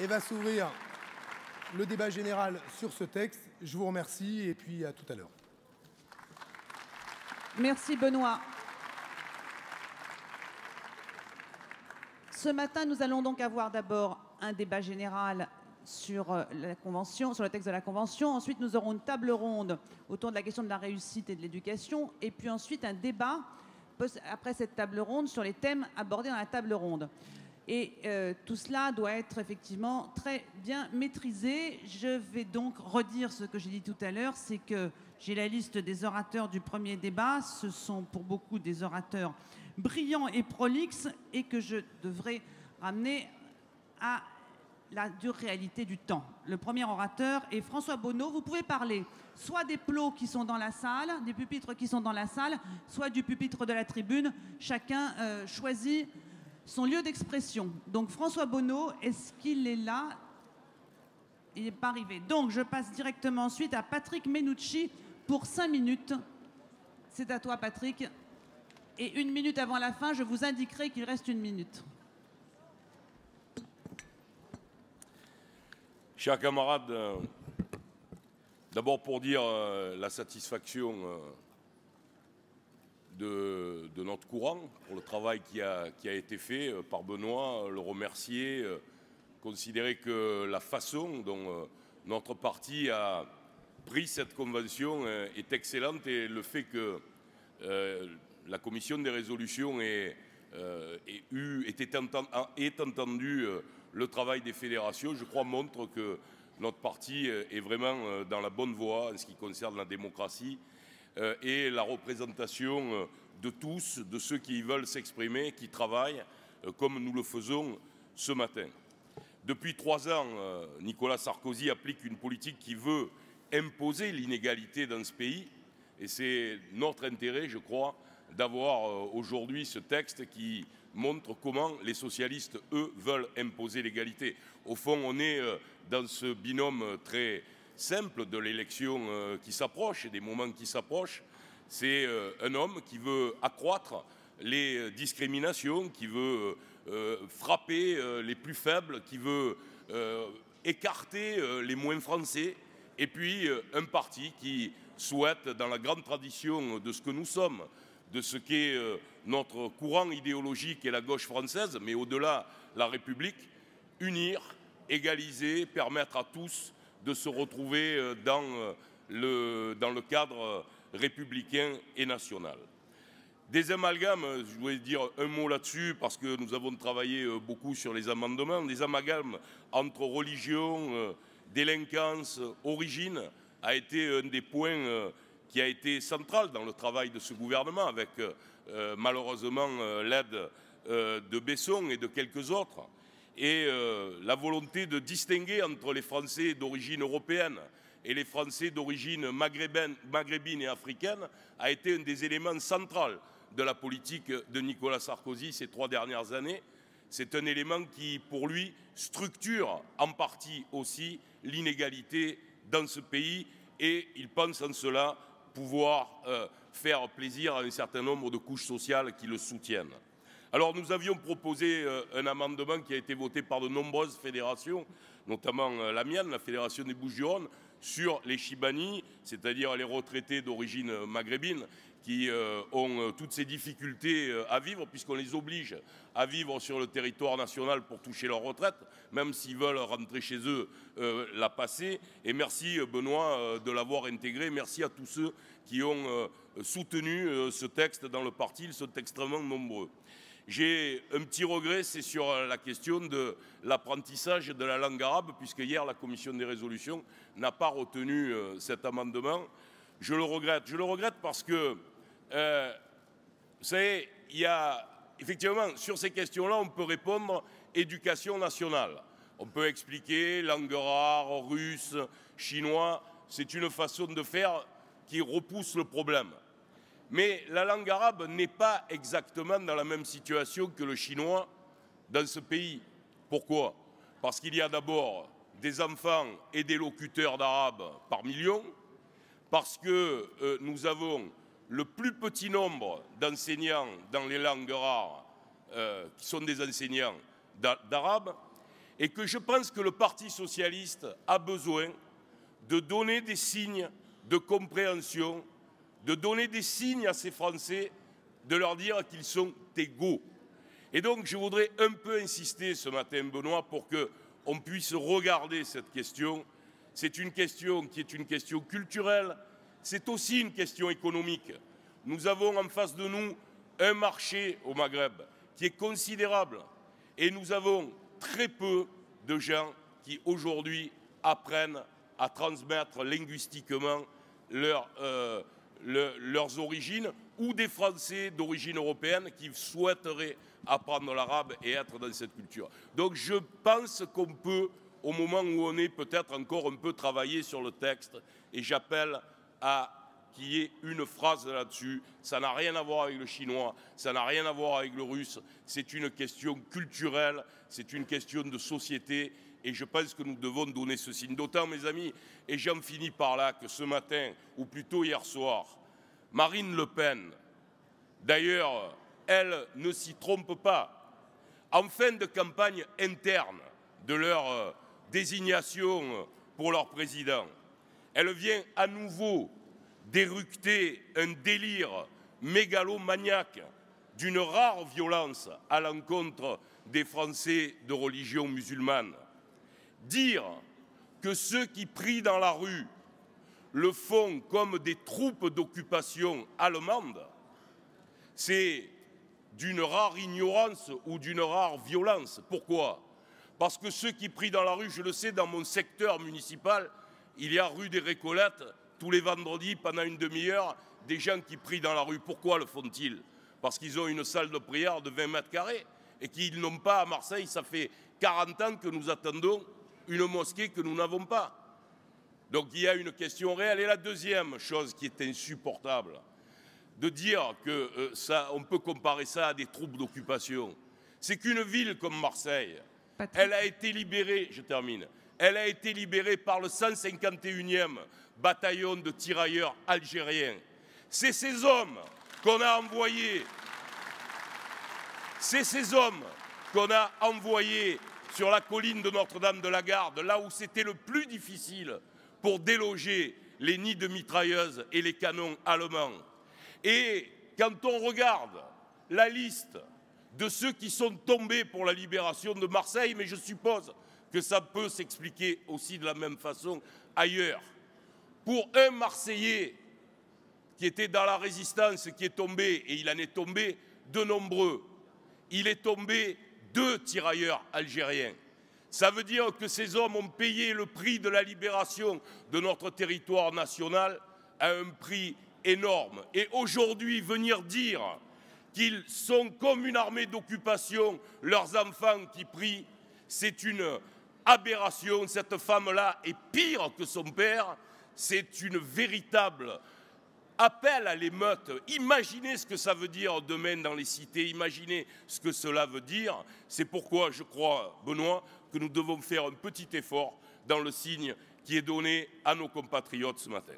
et va s'ouvrir le débat général sur ce texte. Je vous remercie et puis à tout à l'heure. Merci Benoît. Ce matin, nous allons donc avoir d'abord un débat général sur la Convention, sur le texte de la Convention. Ensuite, nous aurons une table ronde autour de la question de la réussite et de l'éducation. Et puis ensuite, un débat, après cette table ronde, sur les thèmes abordés dans la table ronde. Et tout cela doit être effectivement très bien maîtrisé. Je vais donc redire ce que j'ai dit tout à l'heure, c'est que j'ai la liste des orateurs du premier débat. Ce sont pour beaucoup des orateurs brillants et prolixes et que je devrais ramener à la dure réalité du temps. Le premier orateur est François Bonneau. Vous pouvez parler soit des plots qui sont dans la salle, des pupitres qui sont dans la salle, soit du pupitre de la tribune. Chacun choisit son lieu d'expression. Donc François Bonneau, est-ce qu'il est là? Il n'est pas arrivé. Donc je passe directement ensuite à Patrick Menucci pour 5 minutes. C'est à toi Patrick. Et 1 minute avant la fin, je vous indiquerai qu'il reste 1 minute. Chers camarades, d'abord pour dire la satisfaction de notre courant pour le travail qui a été fait par Benoît, le remercier, considérer que la façon dont notre parti a pris cette convention est excellente et le fait que la commission des résolutions ait entendu le travail des fédérations, je crois, montre que notre parti est vraiment dans la bonne voie en ce qui concerne la démocratie et la représentation de tous, de ceux qui veulent s'exprimer, qui travaillent, comme nous le faisons ce matin. Depuis 3 ans, Nicolas Sarkozy applique une politique qui veut imposer l'inégalité dans ce pays. Et c'est notre intérêt, je crois, d'avoir aujourd'hui ce texte qui montre comment les socialistes, eux, veulent imposer l'égalité. Au fond, on est dans ce binôme très simple de l'élection qui s'approche et des moments qui s'approchent. C'est un homme qui veut accroître les discriminations, qui veut frapper les plus faibles, qui veut écarter les moins français, et puis un parti qui souhaite, dans la grande tradition de ce que nous sommes, de ce qu'est notre courant idéologique et la gauche française, mais au-delà la République, unir, égaliser, permettre à tous de se retrouver dans le cadre républicain et national. Des amalgames, je voulais dire un mot là-dessus parce que nous avons travaillé beaucoup sur les amendements, des amalgames entre religion, délinquance, origine a été un des points qui a été central dans le travail de ce gouvernement avec malheureusement l'aide de Besson et de quelques autres. Et la volonté de distinguer entre les Français d'origine européenne et les Français d'origine maghrébine et africaine a été un des éléments centraux de la politique de Nicolas Sarkozy ces 3 dernières années. C'est un élément qui, pour lui, structure en partie aussi l'inégalité dans ce pays et il pense en cela pouvoir faire plaisir à un certain nombre de couches sociales qui le soutiennent. Alors nous avions proposé un amendement qui a été voté par de nombreuses fédérations, notamment la mienne, la Fédération des Bouches-du-Rhône, sur les Chibani, c'est-à-dire les retraités d'origine maghrébine, qui ont toutes ces difficultés à vivre, puisqu'on les oblige à vivre sur le territoire national pour toucher leur retraite, même s'ils veulent rentrer chez eux la passer. Et merci Benoît de l'avoir intégré. Merci à tous ceux qui ont soutenu ce texte dans le parti. Ils sont extrêmement nombreux. J'ai un petit regret, c'est sur la question de l'apprentissage de la langue arabe, puisque hier la commission des résolutions n'a pas retenu cet amendement. Je le regrette parce que, vous savez, il y a effectivement, sur ces questions-là, on peut répondre éducation nationale. On peut expliquer langue rare, russe, chinois. C'est une façon de faire qui repousse le problème. Mais la langue arabe n'est pas exactement dans la même situation que le chinois dans ce pays. Pourquoi? Parce qu'il y a d'abord des enfants et des locuteurs d'arabe par million, parce que nous avons le plus petit nombre d'enseignants dans les langues rares qui sont des enseignants d'arabe, et que je pense que le Parti socialiste a besoin de donner des signes de compréhension, de donner des signes à ces Français, de leur dire qu'ils sont égaux. Et donc je voudrais un peu insister ce matin, Benoît, pour qu'on puisse regarder cette question. C'est une question qui est une question culturelle, c'est aussi une question économique. Nous avons en face de nous un marché au Maghreb qui est considérable et nous avons très peu de gens qui aujourd'hui apprennent à transmettre linguistiquement leurs origines ou des Français d'origine européenne qui souhaiteraient apprendre l'arabe et être dans cette culture. Donc je pense qu'on peut, au moment où on est, peut-être encore un peu travailler sur le texte et j'appelle à qu'il y ait une phrase là-dessus. Ça n'a rien à voir avec le chinois, ça n'a rien à voir avec le russe, c'est une question culturelle, c'est une question de société et je pense que nous devons donner ce signe. D'autant, mes amis, et j'en finis par là, que ce matin, ou plutôt hier soir, Marine Le Pen, d'ailleurs, elle ne s'y trompe pas, en fin de campagne interne de leur désignation pour leur président, elle vient à nouveau d'éructer un délire mégalomaniaque d'une rare violence à l'encontre des Français de religion musulmane. Dire que ceux qui prient dans la rue le font comme des troupes d'occupation allemandes, c'est d'une rare ignorance ou d'une rare violence. Pourquoi? Parce que ceux qui prient dans la rue, je le sais, dans mon secteur municipal, il y a rue des Récolettes, tous les vendredis, pendant une demi-heure, des gens qui prient dans la rue. Pourquoi le font-ils? Parce qu'ils ont une salle de prière de 20 mètres carrés et qu'ils n'ont pas à Marseille. Ça fait 40 ans que nous attendons une mosquée que nous n'avons pas. Donc il y a une question réelle. Et la deuxième chose qui est insupportable, de dire qu'on peut comparer ça à des troupes d'occupation, c'est qu'une ville comme Marseille, elle a été libérée, je termine, elle a été libérée par le 151e bataillon de tirailleurs algériens. C'est ces hommes qu'on a envoyés, sur la colline de Notre-Dame-de-la-Garde, là où c'était le plus difficile pour déloger les nids de mitrailleuses et les canons allemands. Et quand on regarde la liste de ceux qui sont tombés pour la libération de Marseille, mais je suppose que ça peut s'expliquer aussi de la même façon ailleurs. Pour un Marseillais qui était dans la résistance, qui est tombé, et il en est tombé de nombreux, il est tombé 2 tirailleurs algériens. Ça veut dire que ces hommes ont payé le prix de la libération de notre territoire national à un prix énorme. Et aujourd'hui, venir dire qu'ils sont comme une armée d'occupation, leurs enfants qui prient, c'est une aberration. Cette femme-là est pire que son père. C'est une véritable appel à l'émeute. Imaginez ce que ça veut dire demain dans les cités. Imaginez ce que cela veut dire. C'est pourquoi je crois, Benoît, que nous devons faire un petit effort dans le signe qui est donné à nos compatriotes ce matin.